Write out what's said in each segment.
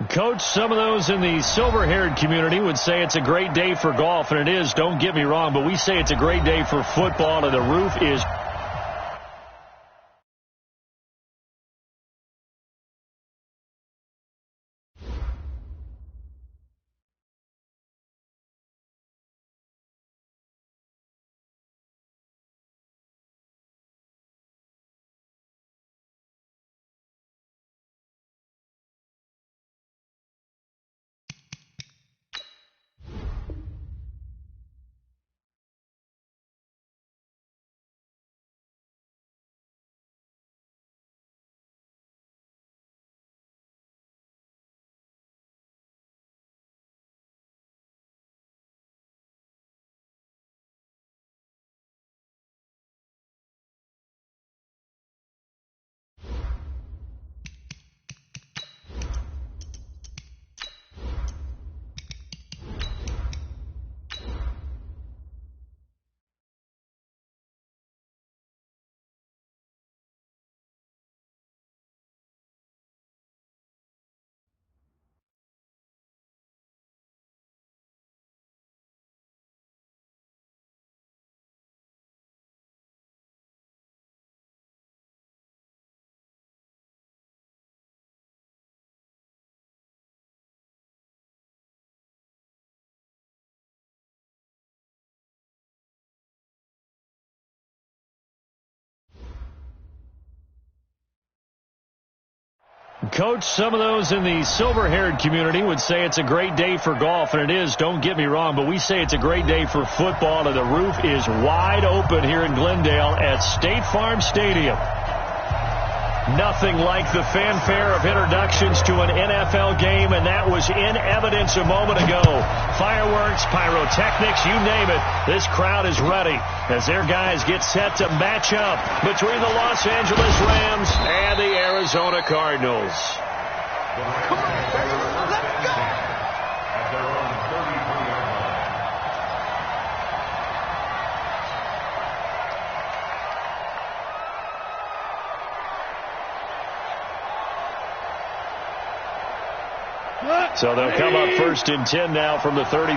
Coach, some of those in the silver-haired community would say it's a great day for golf, and it is, don't get me wrong, but we say it's a great day for football, and the roof is... Coach, some of those in the silver-haired community would say it's a great day for golf, and it is, don't get me wrong, but we say it's a great day for football, and the roof is wide open here in Glendale at State Farm Stadium. Nothing like the fanfare of introductions to an NFL game, and that was in evidence a moment ago. Fireworks, pyrotechnics, you name it. This crowd is ready as their guys get set to match up between the Los Angeles Rams and the Arizona Cardinals. Come on, baby. Let's go. At their own 33-yard line. So they'll come up first and 10 now from the 33.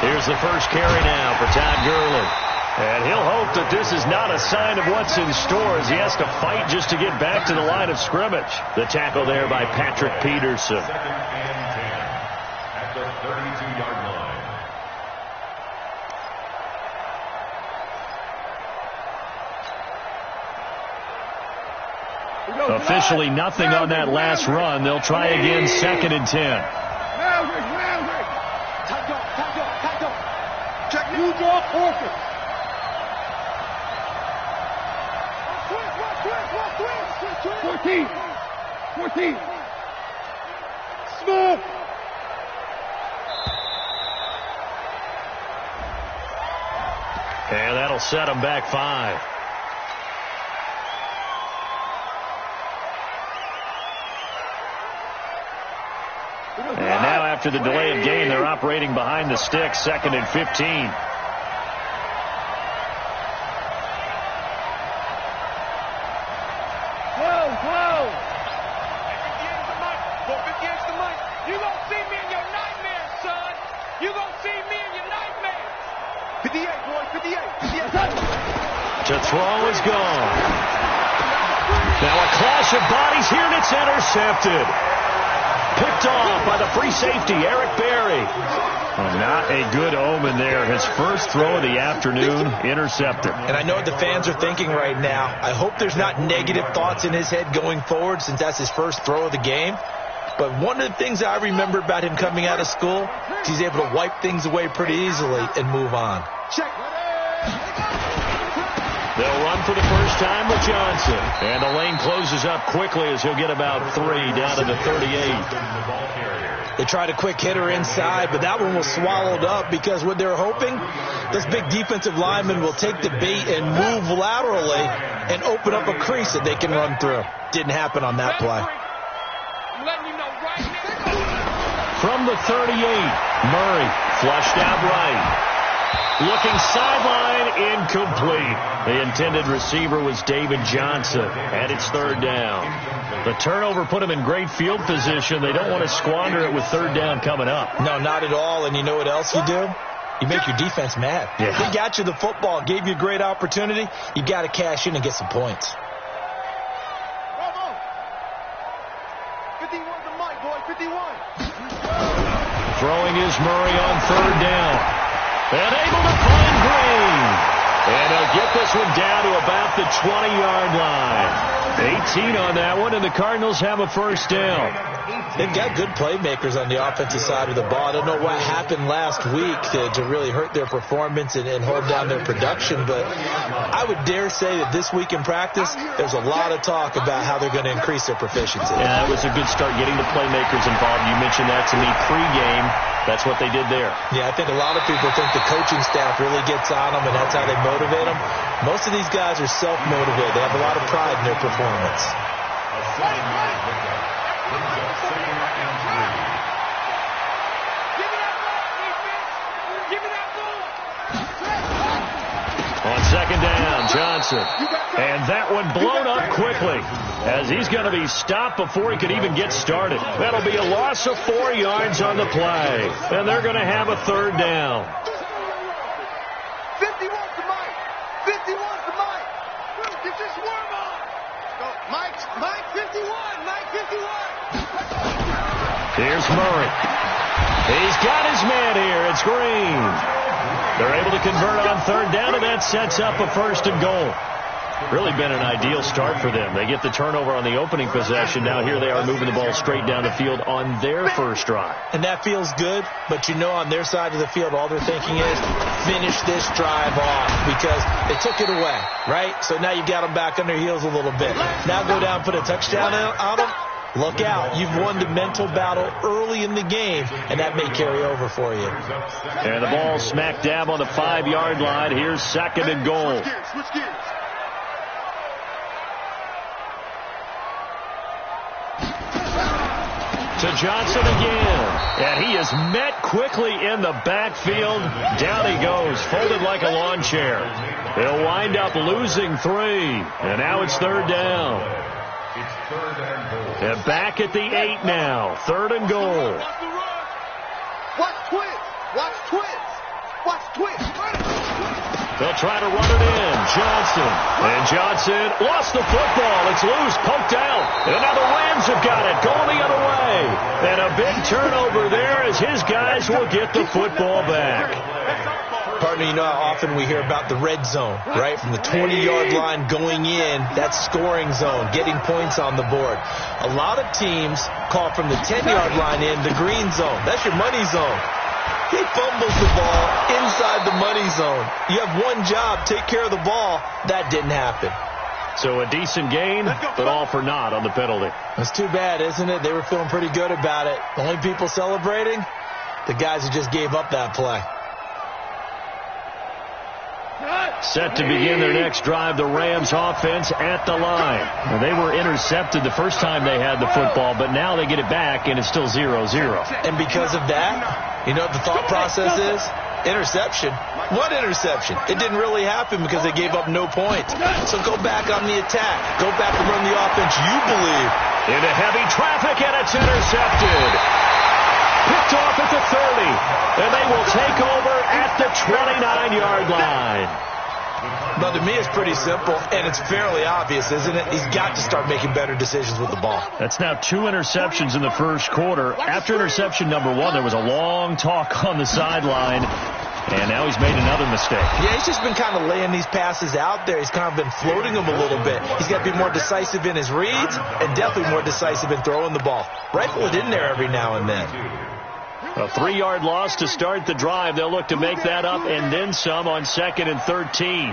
Here's the first carry now for Todd Gurley. And he'll hope that this is not a sign of what's in store as he has to fight just to get back to the line of scrimmage. The tackle there by Patrick Peterson. Second and 10 at the 32-yard line. Officially nothing on that last run. They'll try again, second and 10. Check you draw forfeit. 14. Smith. And that'll set them back 5. And now after the delay of game, they're operating behind the sticks, second and 15. You gonna see me in your nightmares, son. You gonna see me in your nightmares. 58, boy, 58. To throw is gone. Now a clash of bodies here, and it's intercepted. Picked off by the free safety, Eric Berry. Well, not a good omen there. His first throw of the afternoon, intercepted. And I know what the fans are thinking right now. I hope there's not negative thoughts in his head going forward since that's his first throw of the game. But one of the things I remember about him coming out of school is he's able to wipe things away pretty easily and move on. They'll run for the first time with Johnson. And the lane closes up quickly as he'll get about 3 down to the 38. They tried a quick hitter inside, but that one was swallowed up because what they're hoping, this big defensive lineman will take the bait and move laterally and open up a crease that they can run through. Didn't happen on that play. From the 38, Murray flushed out right. Looking sideline, incomplete. The intended receiver was David Johnson, and it's third down. The turnover put him in great field position. They don't want to squander it with third down coming up. No, not at all. And you know what else you do? You make your defense mad. Yeah. They got you the football, gave you a great opportunity. You got to cash in and get some points. 51 to Mike, boy, 51. Throwing is Murray on third down. And able to find Green. And he'll get this one down to about the 20-yard line. 18 on that one, and the Cardinals have a first down. They've got good playmakers on the offensive side of the ball. I don't know what happened last week to really hurt their performance and hold down their production, but I would dare say that this week in practice, there's a lot of talk about how they're going to increase their proficiency. Yeah, that was a good start getting the playmakers involved. You mentioned that to me pregame. That's what they did there. Yeah, I think a lot of people think the coaching staff really gets on them, and that's how they motivate them. Most of these guys are self-motivated. They have a lot of pride in their performance. On second down, Johnson. And that one blown up quickly as he's going to be stopped before he could even get started. That'll be a loss of 4 yards on the play. And they're going to have a third down. 51 to Mike. 51 to Mike. Get this worm on. Go, Mike 51. Mike 51. Here's Murray. He's got his man here. It's Green. They're able to convert on third down, and that sets up a first and goal. Really been an ideal start for them. They get the turnover on the opening possession. Now here they are moving the ball straight down the field on their first drive. And that feels good, but you know on their side of the field, all they're thinking is finish this drive off because they took it away, right? So now you got them back on their heels a little bit. Now go down, put a touchdown on them. Look out. You've won the mental battle early in the game, and that may carry over for you. And the ball smack dab on the 5-yard line. Here's second and goal. Switch gears. To Johnson again. And he is met quickly in the backfield. Down he goes, folded like a lawn chair. He'll wind up losing 3. And now it's third down. It's third and goal. And back at the 8 now. Third and goal. Watch twins. Watch twins. Watch twins. They'll try to run it in. Johnson. And Johnson lost the football. It's loose. Poked out. And now the Rams have got it. Going the other way. And a big turnover there as his guys will get the football back. Partner, you know how often we hear about the red zone, right? From the 20-yard line going in, that scoring zone, getting points on the board. A lot of teams call from the 10-yard line in the green zone. That's your money zone. He fumbles the ball inside the money zone. You have one job, take care of the ball. That didn't happen. So a decent gain, but all for naught on the penalty. It's too bad, isn't it? They were feeling pretty good about it. The only people celebrating, the guys who just gave up that play. Set to begin their next drive, the Rams offense at the line. Well, they were intercepted the first time they had the football, but now they get it back, and it's still 0-0. And because of that, you know what the thought process is? Interception. What interception? It didn't really happen because they gave up no points. So go back on the attack. Go back and run the offense you believe. Into heavy traffic, and it's intercepted. Picked off at the 30, and they will take over at the 29-yard line. But to me, it's pretty simple, and it's fairly obvious, isn't it? He's got to start making better decisions with the ball. That's now 2 interceptions in the first quarter. After interception number 1, there was a long talk on the sideline, and now he's made another mistake. Yeah, he's just been kind of laying these passes out there. He's kind of been floating them a little bit. He's got to be more decisive in his reads and definitely more decisive in throwing the ball. Rifle it in there every now and then. A 3-yard loss to start the drive. They'll look to make that up and then some on 2nd and 13.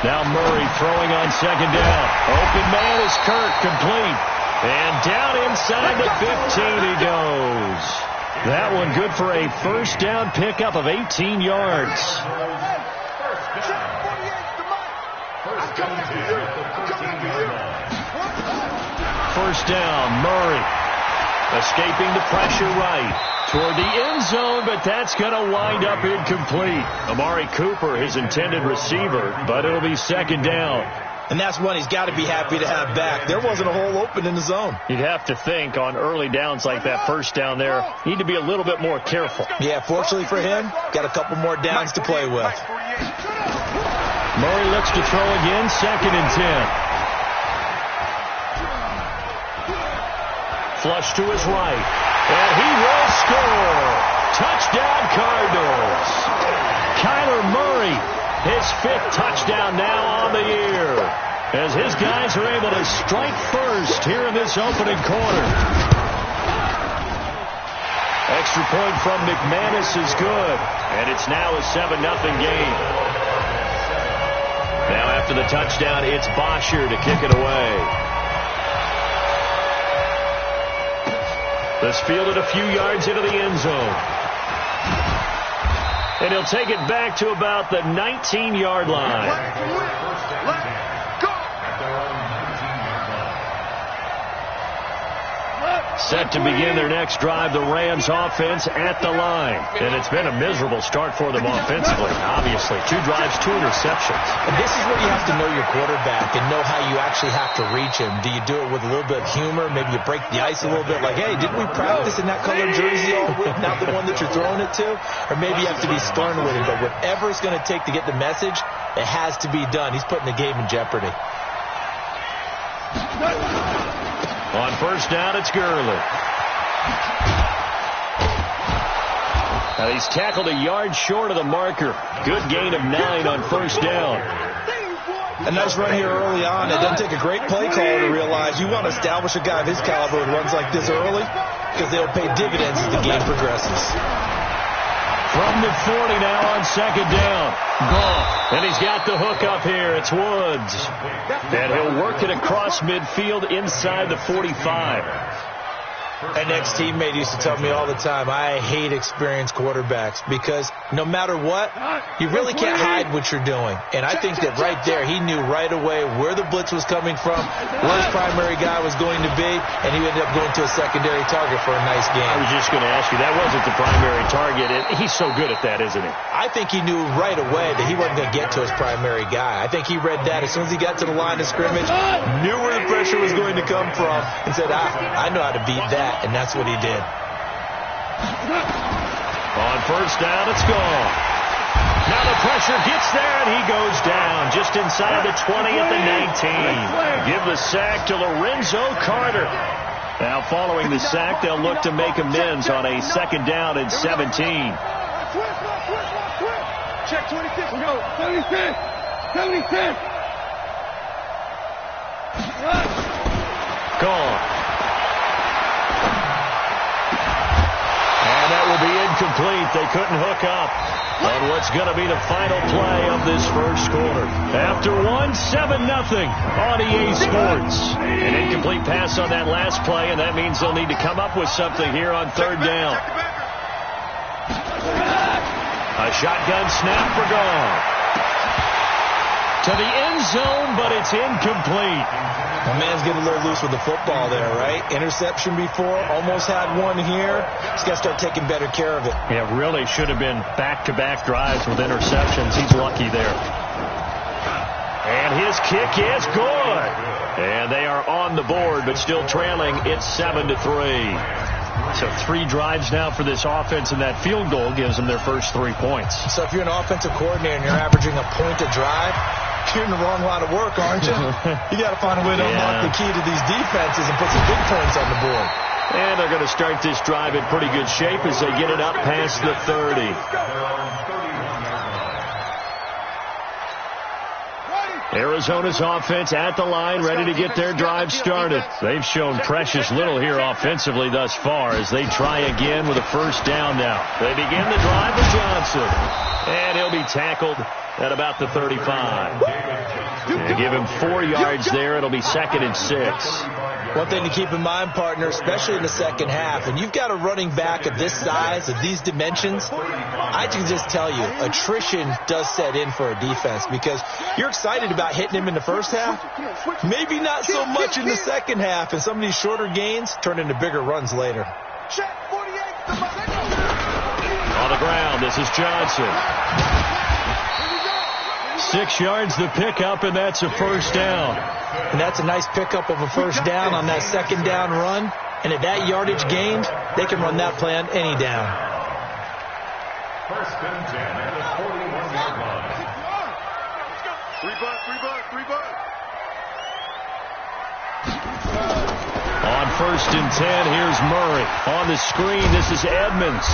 Now Murray throwing on second down. Open man is Kirk, complete. And down inside the 15 he goes. That one good for a first down pickup of 18 yards. First down, Murray. Escaping the pressure right. toward the end zone, but that's going to wind up incomplete. Amari Cooper, his intended receiver, but it'll be second down. And that's one he's got to be happy to have back. There wasn't a hole open in the zone. You'd have to think on early downs like that first down there, need to be a little bit more careful. Yeah, fortunately for him, got a couple more downs to play with. Murray looks to throw again, 2nd and 10. Flush to his right, and he will score. Touchdown, Cardinals. Kyler Murray, his 5th touchdown now on the year, as his guys are able to strike first here in this opening quarter. Extra point from McManus is good, and it's now a 7-0 game. Now after the touchdown, it's Bosher to kick it away. This fielded a few yards into the end zone. And he'll take it back to about the 19-yard line. Set to begin their next drive, the Rams offense at the line. And it's been a miserable start for them offensively, obviously. 2 drives, 2 interceptions. And this is where you have to know your quarterback and know how you actually have to reach him. Do you do it with a little bit of humor? Maybe you break the ice a little bit, like, hey, didn't we practice in that colored jersey all week, not the one that you're throwing it to? Or maybe you have to be stern with him. But whatever it's going to take to get the message, it has to be done. He's putting the game in jeopardy. On first down, it's Gurley. Now he's tackled a yard short of the marker. Good gain of 9 on first down. A nice run here early on. It doesn't take a great play caller to realize you want to establish a guy of his caliber who runs like this early, because they'll pay dividends as the game progresses. From the 40 now on second down. Goff. And he's got the hook up here. It's Woods. And he'll work it across midfield inside the 45. An ex-teammate used to tell me all the time, I hate experienced quarterbacks because no matter what, you really can't hide what you're doing. And I think that right there, he knew right away where the blitz was coming from, where his primary guy was going to be, and he ended up going to a secondary target for a nice game. I was just going to ask you, that wasn't the primary target. He's so good at that, isn't he? I think he knew right away that he wasn't going to get to his primary guy. I think he read that as soon as he got to the line of scrimmage, knew where the pressure was going to come from, and said, I know how to beat that. And that's what he did. On first down, it's gone. Now the pressure gets there, and he goes down just inside the 20 at the 19. Give the sack to Lorenzo Carter. Now following the sack, they'll look to make amends on a second down and 17. Check 26. We go. 76. 76. Gone. And that will be incomplete. They couldn't hook up on what's going to be the final play of this first quarter. After 7-0 on EA Sports. An incomplete pass on that last play, and that means they'll need to come up with something here on third down. A shotgun snap for Goff. To the end zone, but it's incomplete. My man's getting a little loose with the football there, right? Interception before, almost had one here. He's got to start taking better care of it. Yeah, really should have been back-to-back drives with interceptions. He's lucky there. And his kick is good. And they are on the board, but still trailing. It's 7-3. So 3 drives now for this offense, and that field goal gives them their first 3 points. So if you're an offensive coordinator and you're averaging a point a drive, you're in the wrong line of work, aren't you? You got to find a way to unlock the key to these defenses and put some big points on the board. And they're going to start this drive in pretty good shape as they get it up past the 30. Arizona's offense at the line, ready to get their drive started. They've shown precious little here offensively thus far as they try again with a first down now. They begin the drive with Johnson. And he'll be tackled at about the 35. And give him 4 yards there. It'll be 2nd and 6. One thing to keep in mind, partner, especially in the second half, and you've got a running back of this size, of these dimensions, I can just tell you, attrition does set in for a defense because you're excited about hitting him in the first half. Maybe not so much in the second half, and some of these shorter gains turn into bigger runs later. Check 48. On the ground, this is Johnson. 6 yards the pickup, and that's a first down. And that's a nice pickup of a first down on that second down run. And at that yardage gained, they can run that play on any down. First and 10 at the 41-yard line. Free butt. On first and 10, here's Murray. On the screen, this is Edmonds.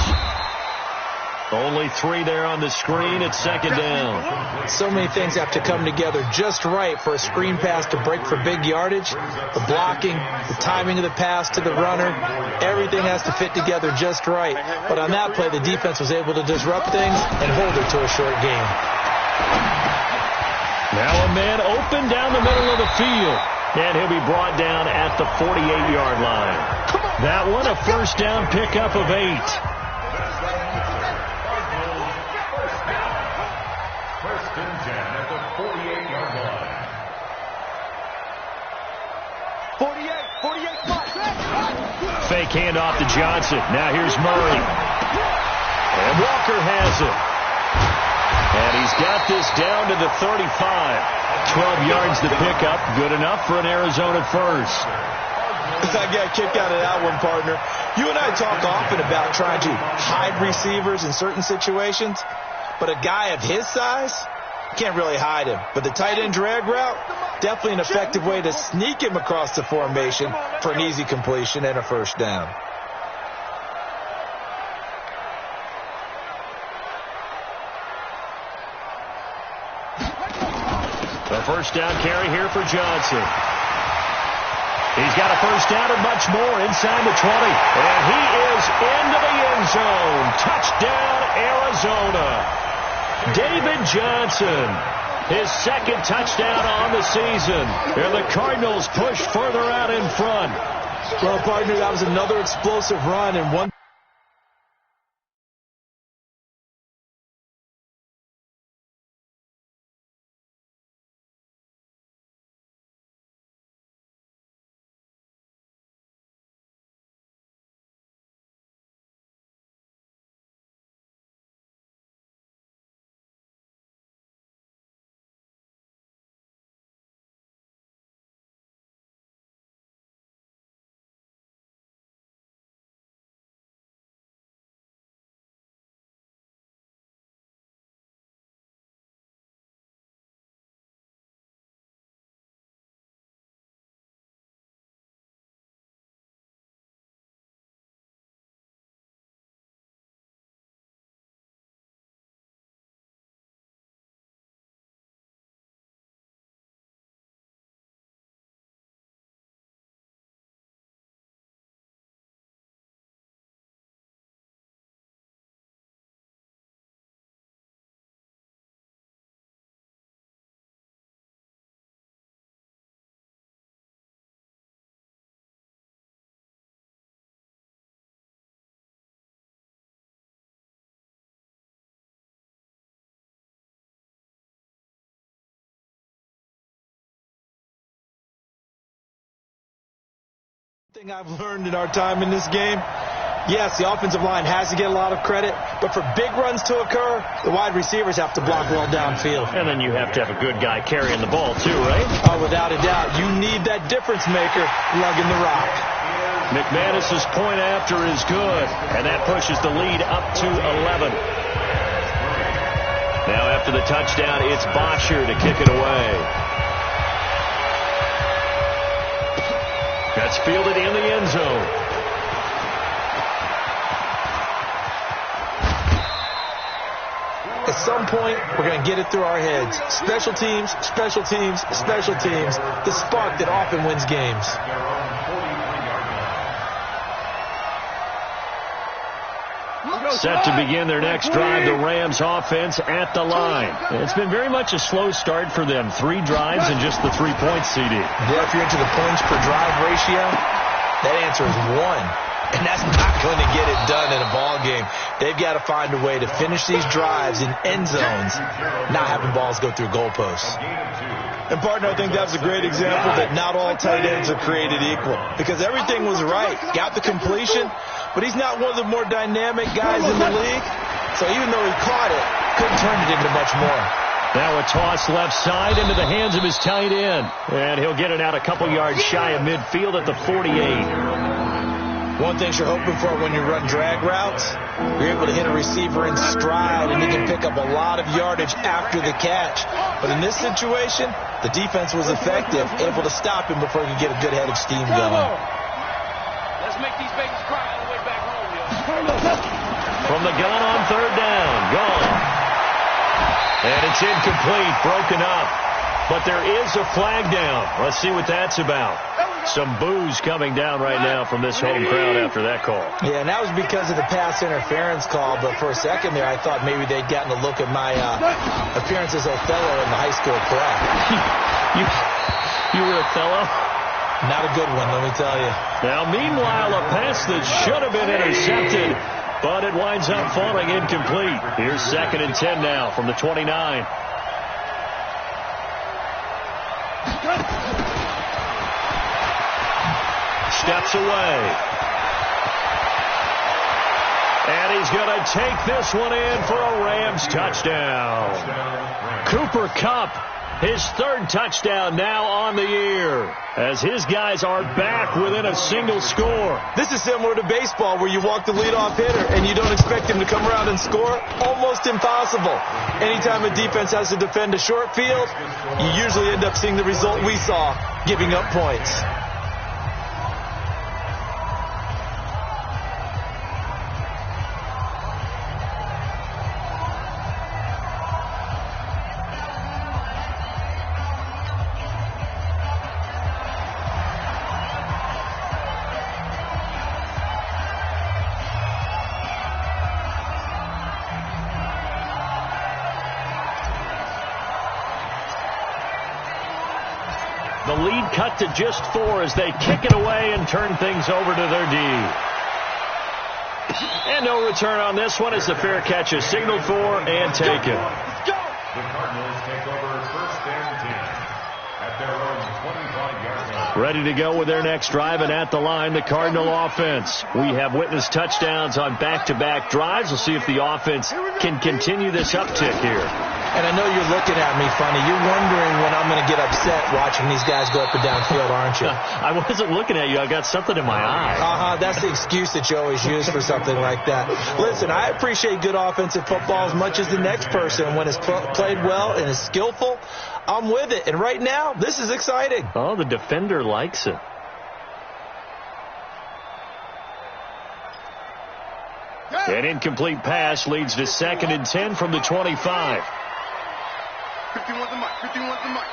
Only 3 there on the screen at second down. So many things have to come together just right for a screen pass to break for big yardage. The blocking, the timing of the pass to the runner, everything has to fit together just right. But on that play, the defense was able to disrupt things and hold it to a short game. Now a man open down the middle of the field. And he'll be brought down at the 48-yard line. That one, a first down pickup of 8. First and 10 at the 48-yard line. 48. Fake handoff to Johnson. Now here's Murray. And Walker has it. And he's got this down to the 35. 12 yards the pickup. Good enough for an Arizona first. I got a kick out of that one, partner. You and I talk often about trying to hide receivers in certain situations, but a guy of his size, can't really hide him. But the tight end drag route, definitely an effective way to sneak him across the formation for an easy completion and a first down. The first down carry here for Johnson. He's got a first down and much more inside the 20. And he is into the end zone. Touchdown, Arizona. David Johnson, his second touchdown on the season. And the Cardinals push further out in front. Well, partner, that was another explosive run and one. Thing I've learned in our time in this game, yes, the offensive line has to get a lot of credit, but for big runs to occur, the wide receivers have to block well downfield. And then you have to have a good guy carrying the ball too, right? Oh, without a doubt. You need that difference maker lugging the rock. McManus's point after is good, and that pushes the lead up to 11. Now after the touchdown, it's Bosher to kick it away. That's fielded in the end zone. At some point, we're going to get it through our heads. Special teams, special teams, special teams. The spark that often wins games. Set to begin their next drive, the Rams offense at the line. It's been very much a slow start for them. 3 drives and just the 3-point CD. Yeah, if you're into the points per drive ratio, that answer is 1. And that's not going to get it done in a ball game. They've got to find a way to finish these drives in end zones, not having balls go through goalposts. And, partner, I think that's a great example that not all tight ends are created equal. Because everything was right. Got the completion, but he's not one of the more dynamic guys in the league. So even though he caught it, couldn't turn it into much more. Now a toss left side into the hands of his tight end. And he'll get it out a couple yards shy of midfield at the 48. One thing you're hoping for when you run drag routes, you're able to hit a receiver in stride, and he can pick up a lot of yardage after the catch. But in this situation, the defense was effective, able to stop him before he could get a good head of steam going. Let's make these babies cry all the way back home, yo. From the gun on third down. Gone. And it's incomplete, broken up. But there is a flag down. Let's see what that's about. Some boos coming down right now from this home crowd after that call. Yeah, and that was because of the pass interference call. But for a second there, I thought maybe they'd gotten a look at my appearance as Othello in the high school play. You were Othello? Not a good one, let me tell you. Now, meanwhile, a pass that should have been intercepted, but it winds up falling incomplete. Here's 2nd and 10 now from the 29. Steps away. And he's going to take this one in for a Rams touchdown. Cooper Kupp, his 3rd touchdown now on the year, as his guys are back within a single score. This is similar to baseball, where you walk the leadoff hitter and you don't expect him to come around and score. Almost impossible. Anytime a defense has to defend a short field, you usually end up seeing the result we saw, giving up points. The lead cut to just 4 as they kick it away and turn things over to their D. And no return on this one as the fair catch is signaled for and taken. The Cardinals take over 1st and 10 at their own 25-yard line. Ready to go with their next drive, and at the line, the Cardinal offense. We have witnessed touchdowns on back-to-back drives. We'll see if the offense can continue this uptick here. And I know you're looking at me funny. You're wondering when I'm going to get upset watching these guys go up and down field, aren't you? I wasn't looking at you. I got something in my eye. That's the excuse that you always use for something like that. Listen, I appreciate good offensive football as much as the next person. When it's played well and is skillful, I'm with it. And right now, this is exciting. Oh, the defender likes it. An incomplete pass leads to 2nd and 10 from the 25. 51's the mark. 51's the mark.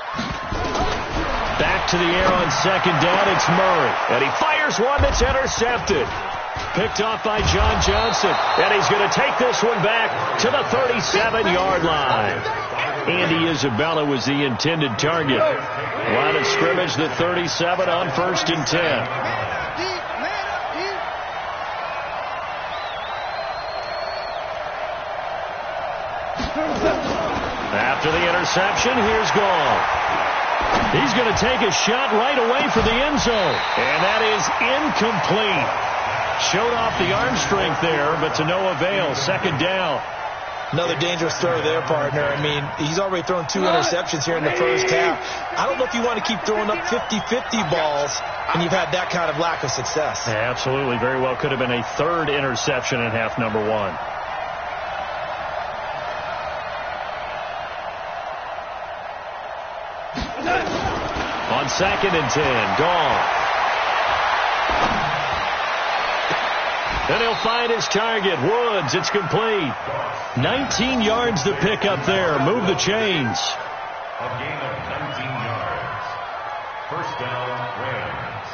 Back to the air on 2nd down. It's Murray. And he fires one that's intercepted. Picked off by John Johnson. And he's going to take this one back to the 37-yard line. Andy Isabella was the intended target. Line of scrimmage, the 37 on 1st and 10. After the interception, here's Gall. He's going to take a shot right away for the end zone. And that is incomplete. Showed off the arm strength there, but to no avail. 2nd down. Another dangerous throw there, partner. I mean, he's already thrown 2 interceptions here in the first half. I don't know if you want to keep throwing up 50-50 balls and you've had that kind of lack of success. Yeah, absolutely. Very well could have been a 3rd interception in half number 1. On 2nd and 10, Gall. And he'll find his target, Woods. It's complete. 19 yards to pick up there. Move the chains. A gain of 19 yards. 1st down, Rams.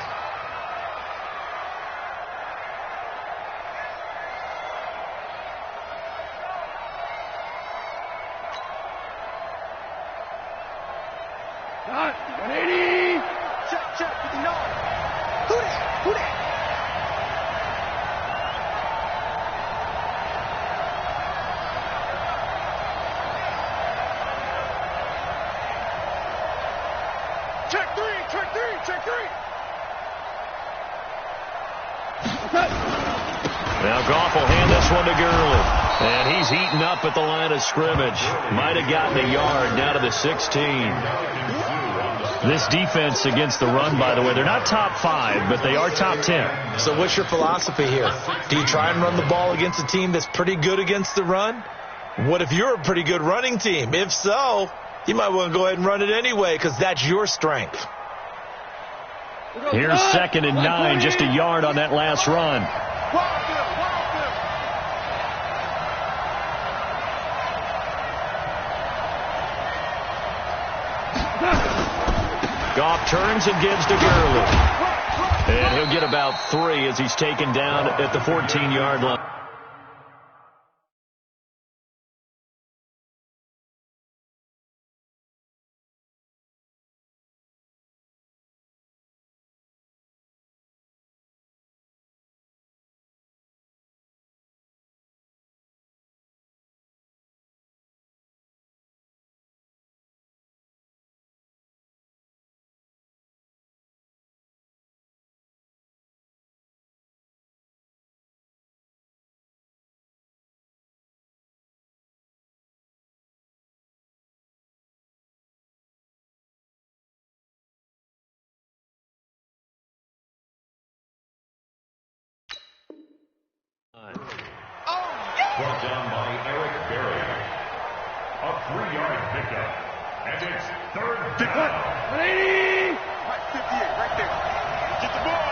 Done. 180. Check. 59. Who that? Check three. Now Goff will hand this one to Gurley. And he's eaten up at the line of scrimmage. Might have gotten a yard down to the 16. This defense against the run, by the way, they're not top 5, but they are top 10. So what's your philosophy here? Do you try and run the ball against a team that's pretty good against the run? What if you're a pretty good running team? If so, you might want to go ahead and run it anyway because that's your strength. Here's 2nd and 9, just a yard on that last run. Goff turns and gives to Gurley. And he'll get about 3 as he's taken down at the 14-yard line. Brought down by Eric Berry. A 3-yard pickup. And it's 3rd down. 180. Right, 58, right there. Get the ball.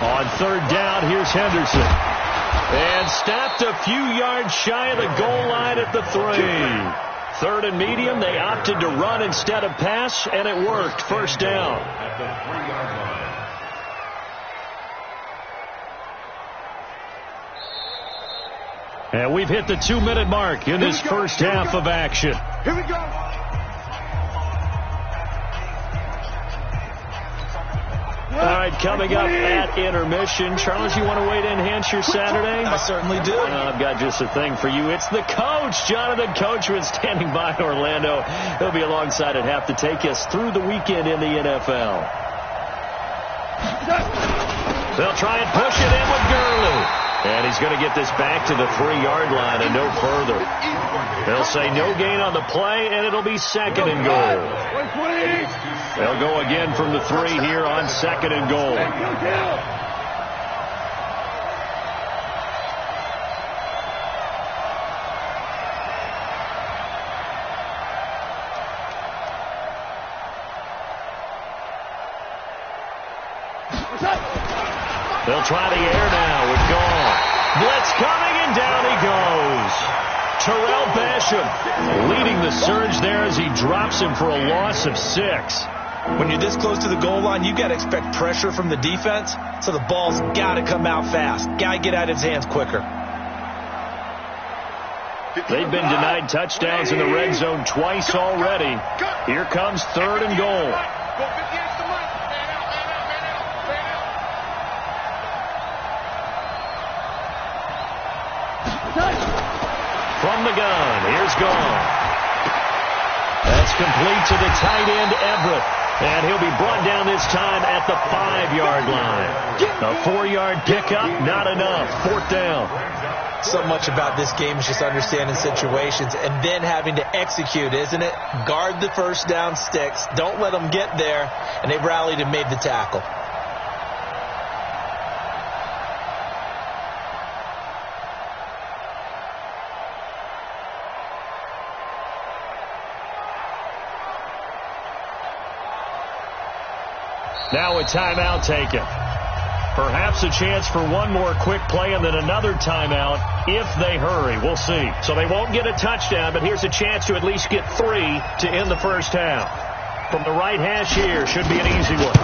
On 3rd down, here's Henderson. And snapped a few yards shy of the goal line at the 3. 3rd and medium, they opted to run instead of pass, and it worked. 1st down. At the 3-yard line. And we've hit the 2-minute mark in this first half of action. Here we go. All right, coming up at intermission. Charles, you want to wait to enhance your Saturday? I certainly do. I've got just a thing for you. It's the coach, Jonathan Coachman, standing by Orlando. He'll be alongside at half to take us through the weekend in the NFL. They'll try and push it in with Gurley. And he's going to get this back to the 3-yard line and no further. They'll say no gain on the play, and it'll be 2nd and goal. They'll go again from the 3 here on 2nd and goal. They'll try the air now with Goff. Blitz coming, and down he goes. Terrell Basham leading the surge there as he drops him for a loss of 6. When you're this close to the goal line, you've got to expect pressure from the defense, so the ball's got to come out fast. Got to get out of his hands quicker. They've been denied touchdowns in the red zone twice already. Here comes 3rd and goal. From the gun, here's Goff. That's complete to the tight end, Everett. And he'll be brought down this time at the 5-yard line. A 4-yard pickup, not enough. 4th down. So much about this game is just understanding situations and then having to execute, isn't it? Guard the first down sticks. Don't let them get there. And they rallied and made the tackle. Now a timeout taken. Perhaps a chance for one more quick play and then another timeout if they hurry. We'll see. So they won't get a touchdown, but here's a chance to at least get 3 to end the first half. From the right hash here, should be an easy one.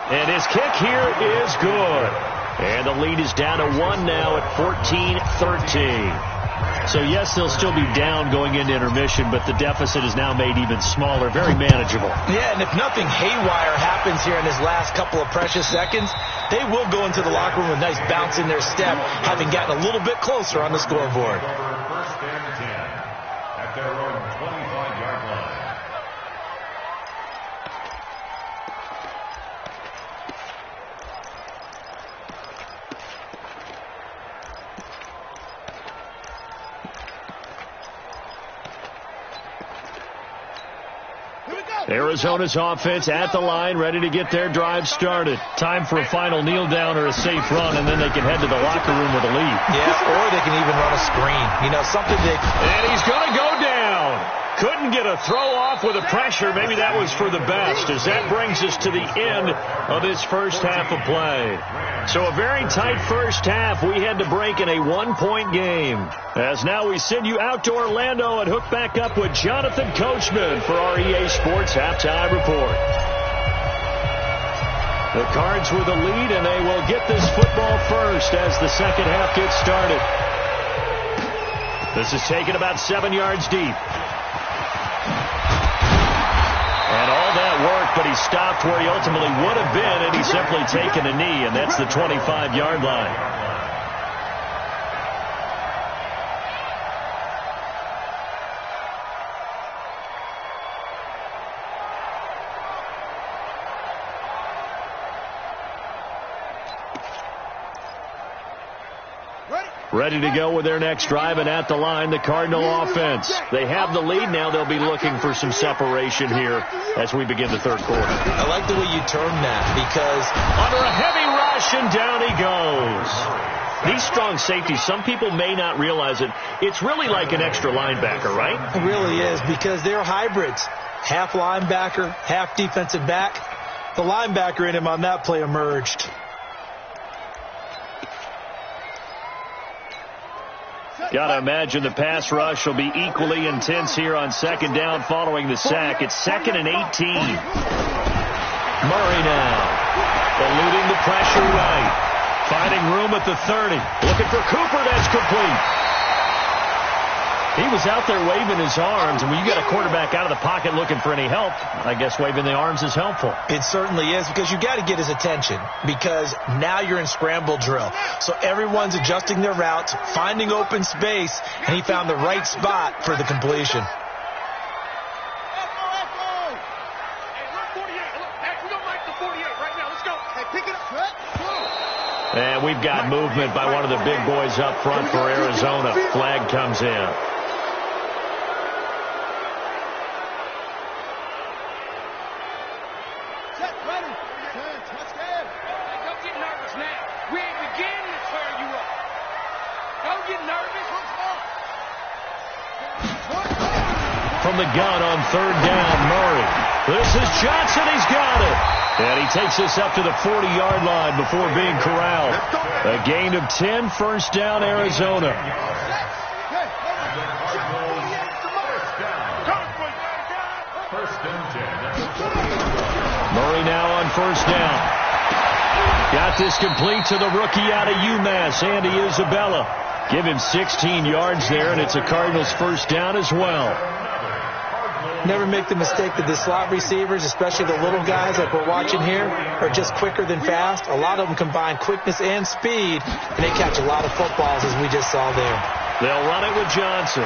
And his kick here is good. And the lead is down to 1 now at 14-13. So, yes, they'll still be down going into intermission, but the deficit is now made even smaller, very manageable. Yeah, and if nothing haywire happens here in his last couple of precious seconds, they will go into the locker room with a nice bounce in their step, having gotten a little bit closer on the scoreboard. 1st and 10 at their own 25-yard line. Arizona's offense at the line, ready to get their drive started. Time for a final kneel down or a safe run, and then they can head to the locker room with a lead. Yeah, or they can even run a screen. You know, something that... And he's going to go down. Couldn't get a throw off with the pressure. Maybe that was for the best, as that brings us to the end of this first half of play. So a very tight first half. We had to break in a one-point game. As now we send you out to Orlando and hook back up with Jonathan Coachman for our EA Sports Halftime Report. The Cards with the lead, and they will get this football first as the second half gets started. This is taken about 7 yards deep. And all that worked, but he stopped where he ultimately would have been, and he's simply taken a knee, and that's the 25-yard line. Ready to go with their next drive, and at the line, the Cardinal offense. They have the lead. Now they'll be looking for some separation here as we begin the third quarter. I like the way you termed that, because under a heavy rush, and down he goes. These strong safeties, some people may not realize it. It's really like an extra linebacker, right? It really is, because they're hybrids. Half linebacker, half defensive back. The linebacker in him on that play emerged. Got to imagine the pass rush will be equally intense here on second down following the sack. It's 2nd and 18. Murray now, eluding the pressure right. Finding room at the 30. Looking for Cooper. That's complete. He was out there waving his arms, and when you got a quarterback out of the pocket looking for any help, I guess waving the arms is helpful. It certainly is, because you got to get his attention, because now you're in scramble drill. So everyone's adjusting their routes, finding open space, and he found the right spot for the completion. And we've got movement by one of the big boys up front for Arizona. Flag comes in. From the gun on third down, Murray. This is Johnson. He's got it. And he takes us up to the 40-yard line before being corralled. A gain of 10, first down, Arizona. Murray now on first down. Got this complete to the rookie out of UMass, Andy Isabella. Give him 16 yards there, and it's a Cardinals first down as well. Never make the mistake that the slot receivers, especially the little guys like we're watching here, are just quicker than fast. A lot of them combine quickness and speed, and they catch a lot of footballs, as we just saw there. They'll run it with Johnson.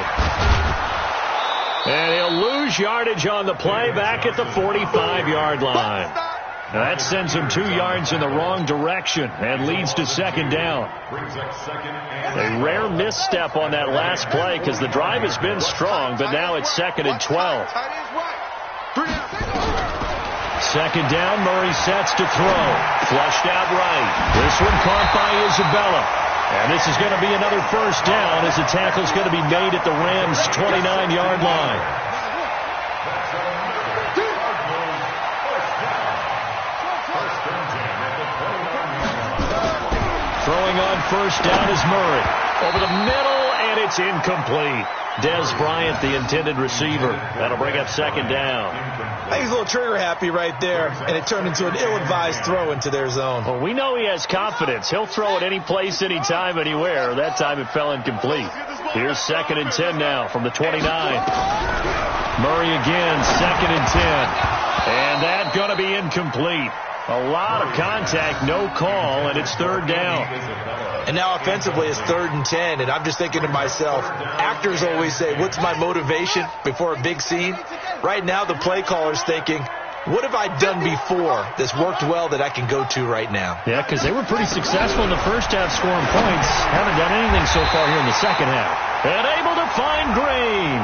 And he'll lose yardage on the play back at the 45-yard line. Now that sends him 2 yards in the wrong direction and leads to second down. A rare misstep on that last play because the drive has been strong, but now it's 2nd and 12. Second down, Murray sets to throw. Flushed out right. This one caught by Isabella. And this is going to be another first down as the tackle's going to be made at the Rams' 29-yard line. Throwing on first down is Murray. Over the middle, and it's incomplete. Des Bryant, the intended receiver. That'll bring up second down. I think he's a little trigger happy right there, and it turned into an ill-advised throw into their zone. Well, we know he has confidence. He'll throw it any place, anytime, anywhere. That time it fell incomplete. Here's 2nd and 10 now from the 29. Murray again, 2nd and 10. And that's going to be incomplete. A lot of contact, no call, and it's third down. And now offensively it's 3rd and 10, and I'm just thinking to myself, actors always say, what's my motivation before a big scene? Right now the play caller's thinking, what have I done before that's worked well that I can go to right now? Yeah, because they were pretty successful in the first half scoring points. Haven't done anything so far here in the second half. And able to find Green.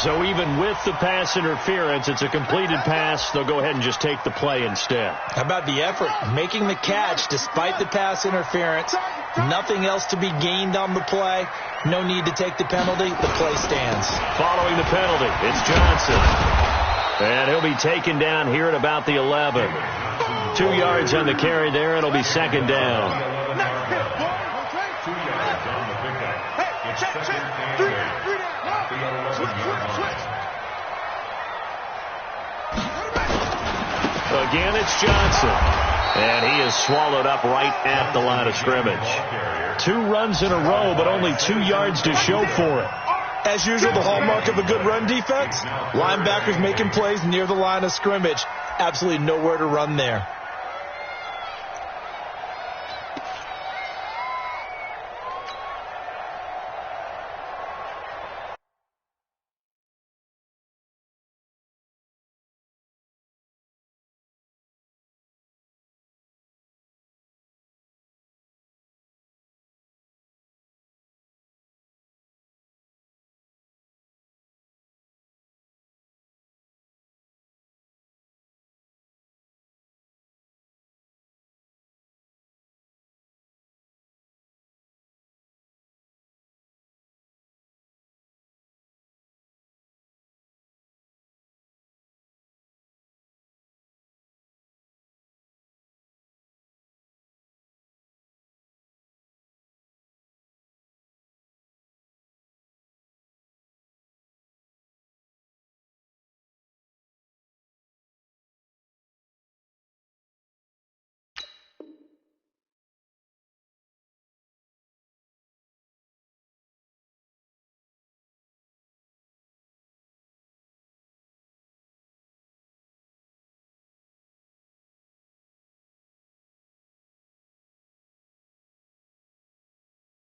So even with the pass interference, it's a completed pass. They'll go ahead and just take the play instead. How about the effort? Making the catch despite the pass interference. Nothing else to be gained on the play. No need to take the penalty. The play stands. Following the penalty, it's Johnson. And he'll be taken down here at about the 11. 2 yards on the carry there. It'll be second down. 2 yards on the pickup. It's second and 8. At the 11-yard line. Again, it's Johnson. And he is swallowed up right at the line of scrimmage. 2 runs in a row, but only 2 yards to show for it. As usual, the hallmark of a good run defense, linebackers making plays near the line of scrimmage. Absolutely nowhere to run there.